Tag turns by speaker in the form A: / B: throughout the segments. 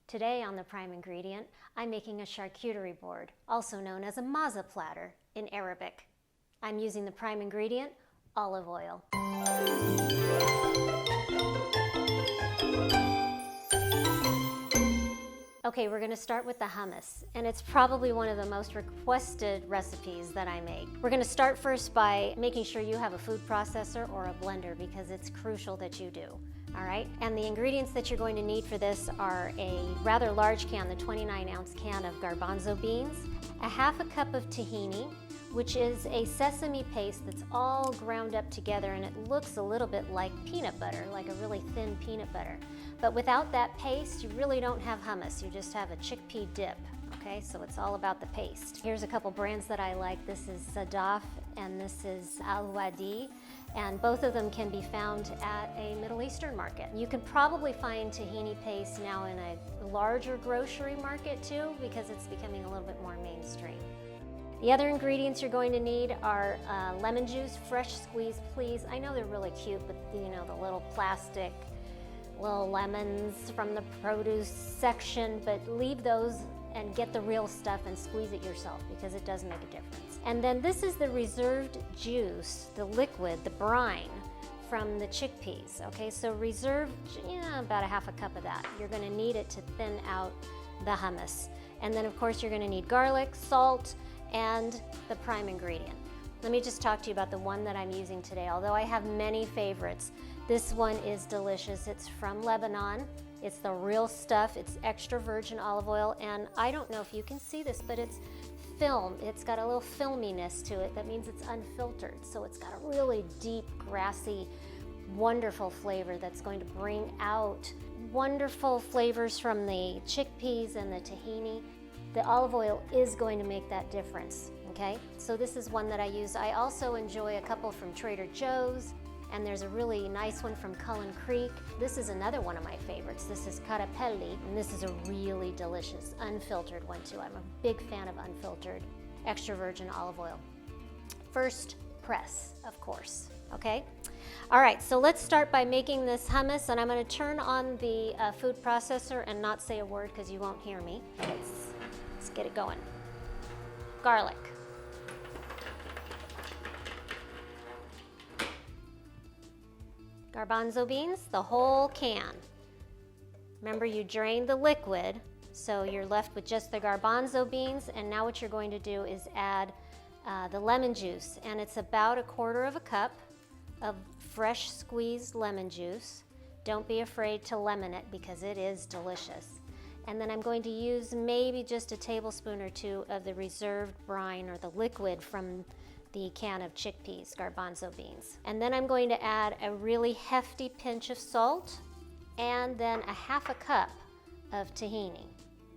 A: Today on the prime ingredient, I'm making a charcuterie board, also known as a Mezza Platter in Arabic. I'm using the prime ingredient, olive oil. Okay, we're gonna start with the hummus, and it's probably one of the most requested recipes that I make. We're gonna start first by making sure you have a food processor or a blender because it's crucial that you do. All right, and the ingredients that you're going to need for this are a rather large can, the 29-ounce can of garbanzo beans, a half a cup of tahini, which is a sesame paste that's all ground up together, and it looks a little bit like peanut butter, like a really thin peanut butter. But without that paste, you really don't have hummus, you just have a chickpea dip. Okay, so it's all about the paste. Here's a couple brands that I like. This is Sadaf and this is Al Wadi, and both of them can be found at a Middle Eastern market. You can probably find tahini paste now in a larger grocery market too, because it's becoming a little bit more mainstream. The other ingredients you're going to need are lemon juice, fresh squeezed, please. I know they're really cute, but you know, the little plastic little lemons from the produce section, but leave those and get the real stuff and squeeze it yourself because it does make a difference. And then this is the reserved juice, the liquid, the brine from the chickpeas. Okay, so reserved, about a half a cup of that. You're gonna need it to thin out the hummus. And then of course you're gonna need garlic, salt, and the prime ingredient. Let me just talk to you about the one that I'm using today. Although I have many favorites, this one is delicious. It's from Lebanon. It's the real stuff. It's extra virgin olive oil, and I don't know if you can see this, but it's film. It's got a little filminess to it. That means it's unfiltered. So it's got a really deep, grassy, wonderful flavor that's going to bring out wonderful flavors from the chickpeas and the tahini. The olive oil is going to make that difference, okay? So this is one that I use. I also enjoy a couple from Trader Joe's, and there's a really nice one from Cullen Creek. This is another one of my favorites. This is Carapelli, and this is a really delicious unfiltered one too. I'm a big fan of unfiltered extra virgin olive oil. First press, of course, okay? All right, so let's start by making this hummus, and I'm gonna turn on the food processor and not say a word because you won't hear me. Let's get it going. Garlic. Garbanzo beans, the whole can. Remember, you drained the liquid, so you're left with just the garbanzo beans, and now what you're going to do is add the lemon juice, and it's about 1/4 cup of fresh squeezed lemon juice. Don't be afraid to lemon it because it is delicious. And then I'm going to use maybe just a tablespoon or two of the reserved brine or the liquid from the can of chickpeas, garbanzo beans. And then I'm going to add a really hefty pinch of salt and then a half a cup of tahini.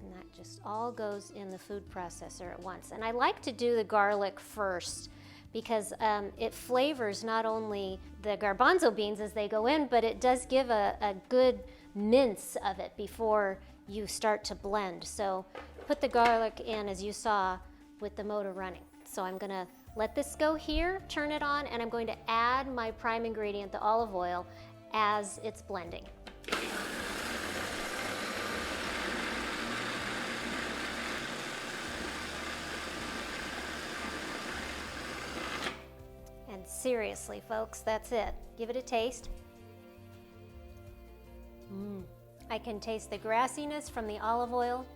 A: And that just all goes in the food processor at once. And I like to do the garlic first because it flavors not only the garbanzo beans as they go in, but it does give a good mince of it before you start to blend. So put the garlic in as you saw with the motor running. So I'm gonna let this go here, turn it on, and I'm going to add my prime ingredient, the olive oil, as it's blending. And seriously, folks, that's it. Give it a taste. I can taste the grassiness from the olive oil,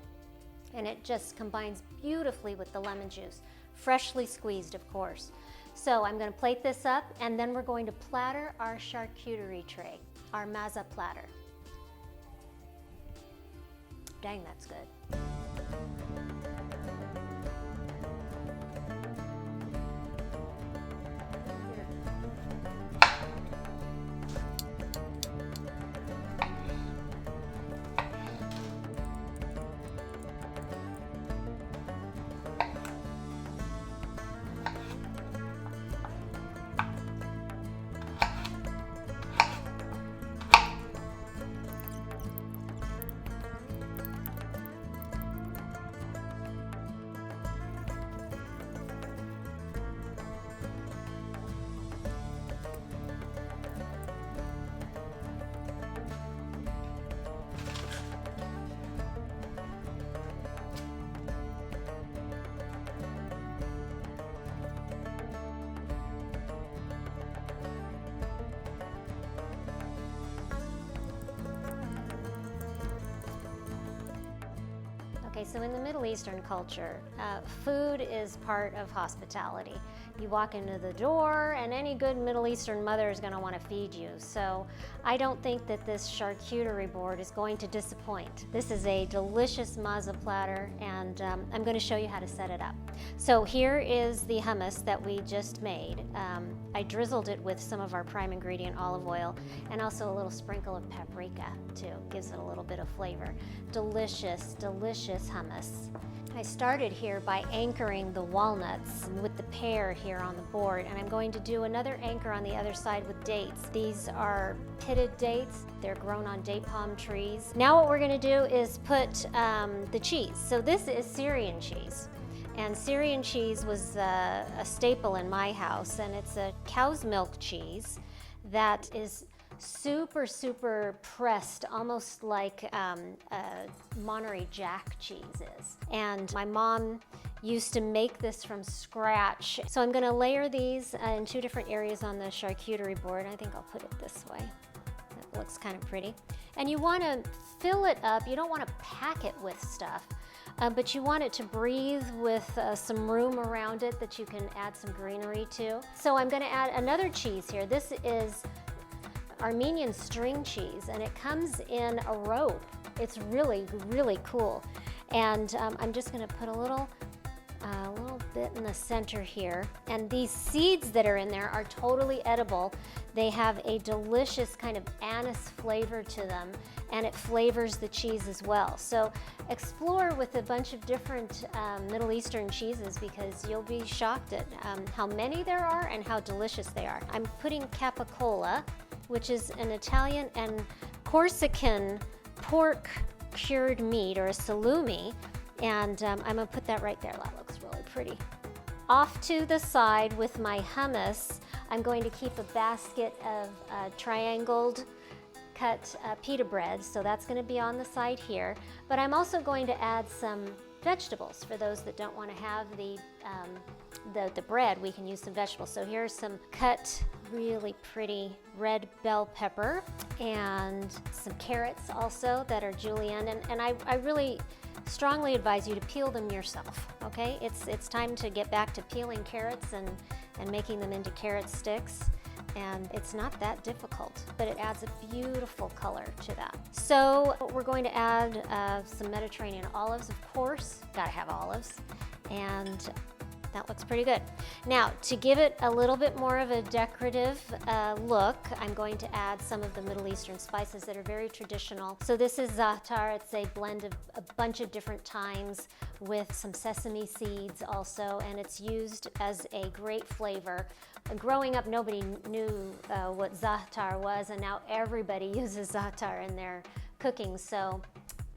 A: and it just combines beautifully with the lemon juice. Freshly squeezed, of course. So I'm going to plate this up, and then we're going to platter our charcuterie tray, our Mezza Platter. Dang, that's good. Okay, so in the Middle Eastern culture, food is part of hospitality. You walk into the door and any good Middle Eastern mother is going to want to feed you. So I don't think that this charcuterie board is going to disappoint. This is a delicious Mezza platter, and I'm going to show you how to set it up. So here is the hummus that we just made. I drizzled it with some of our prime ingredient olive oil and also a little sprinkle of paprika too. Gives it a little bit of flavor. Delicious, delicious hummus. I started here by anchoring the walnuts with the pear here on the board, and I'm going to do another anchor on the other side with dates. These are pitted dates. They're grown on date palm trees. Now what we're going to do is put the cheese. So this is Syrian cheese. And Syrian cheese was a staple in my house, and it's a cow's milk cheese that is super, super pressed, almost like Monterey Jack cheese is. And my mom used to make this from scratch. So I'm going to layer these in two different areas on the charcuterie board. I think I'll put it this way. It looks kind of pretty. And you want to fill it up. You don't want to pack it with stuff. But you want it to breathe with some room around it that you can add some greenery to. So I'm going to add another cheese here. This is Armenian string cheese, and it comes in a rope. It's really, really cool. And I'm just going to put a little bit in the center here. And these seeds that are in there are totally edible. They have a delicious kind of anise flavor to them, and it flavors the cheese as well. So explore with a bunch of different Middle Eastern cheeses, because you'll be shocked at how many there are and how delicious they are. I'm putting capicola, which is an Italian and Corsican pork cured meat, or a salumi, and I'm gonna put that right there. That looks really pretty. Off to the side with my hummus, I'm going to keep a basket of triangled cut pita bread, so that's going to be on the side here. But I'm also going to add some vegetables for those that don't want to have the bread. We can use some vegetables. So here's some cut, really pretty red bell pepper, and some carrots also that are julienne. And I really strongly advise you to peel them yourself, okay? It's time to get back to peeling carrots and making them into carrot sticks. And it's not that difficult, but it adds a beautiful color to that. So we're going to add some Mediterranean olives, of course. Gotta have olives. And that looks pretty good. Now, to give it a little bit more of a decorative look, I'm going to add some of the Middle Eastern spices that are very traditional. So this is za'atar. It's a blend of a bunch of different thymes with some sesame seeds also, and it's used as a great flavor. Growing up, nobody knew what za'atar was, and now everybody uses za'atar in their cooking, so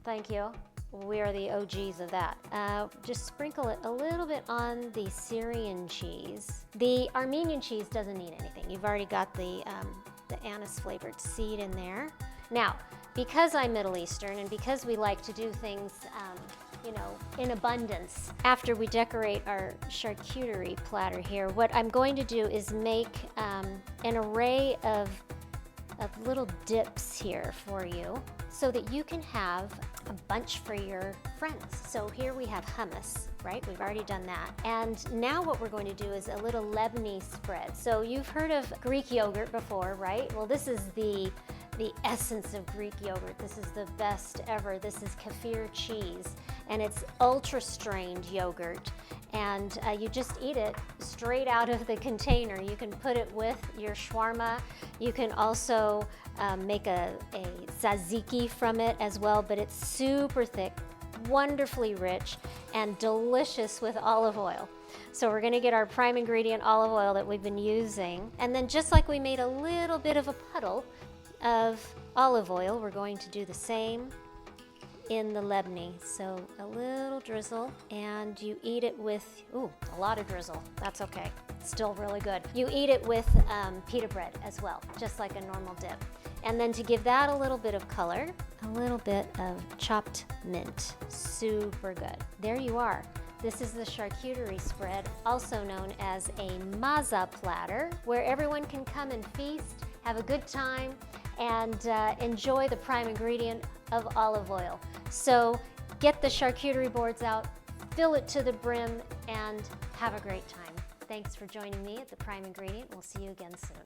A: thank you. We are the OGs of that. Just sprinkle it a little bit on the Syrian cheese. The Armenian cheese doesn't need anything. You've already got the anise flavored seed in there. Now, because I'm Middle Eastern and because we like to do things in abundance, after we decorate our charcuterie platter here, what I'm going to do is make an array of little dips here for you so that you can have a bunch for your friends. So here we have hummus, right? We've already done that. And now what we're going to do is a little Lebanese spread. So you've heard of Greek yogurt before, right? Well, this is the essence of Greek yogurt. This is the best ever. This is kefir cheese, and it's ultra strained yogurt. And you just eat it straight out of the container. You can put it with your shawarma. You can also make a tzatziki from it as well, but it's super thick, wonderfully rich, and delicious with olive oil. So we're gonna get our prime ingredient olive oil that we've been using, and then just like we made a little bit of a puddle of olive oil, we're going to do the same in the Lebni. So a little drizzle, and you eat it with, a lot of drizzle. That's okay, it's still really good. You eat it with pita bread as well, just like a normal dip. And then to give that a little bit of color, a little bit of chopped mint. Super good. There you are. This is the charcuterie spread, also known as a Mezza Platter, where everyone can come and feast, have a good time, and enjoy the prime ingredient of olive oil. So Get the charcuterie boards out, fill it to the brim, and have a great time. Thanks for joining me at The Prime Ingredient. We'll see you again soon.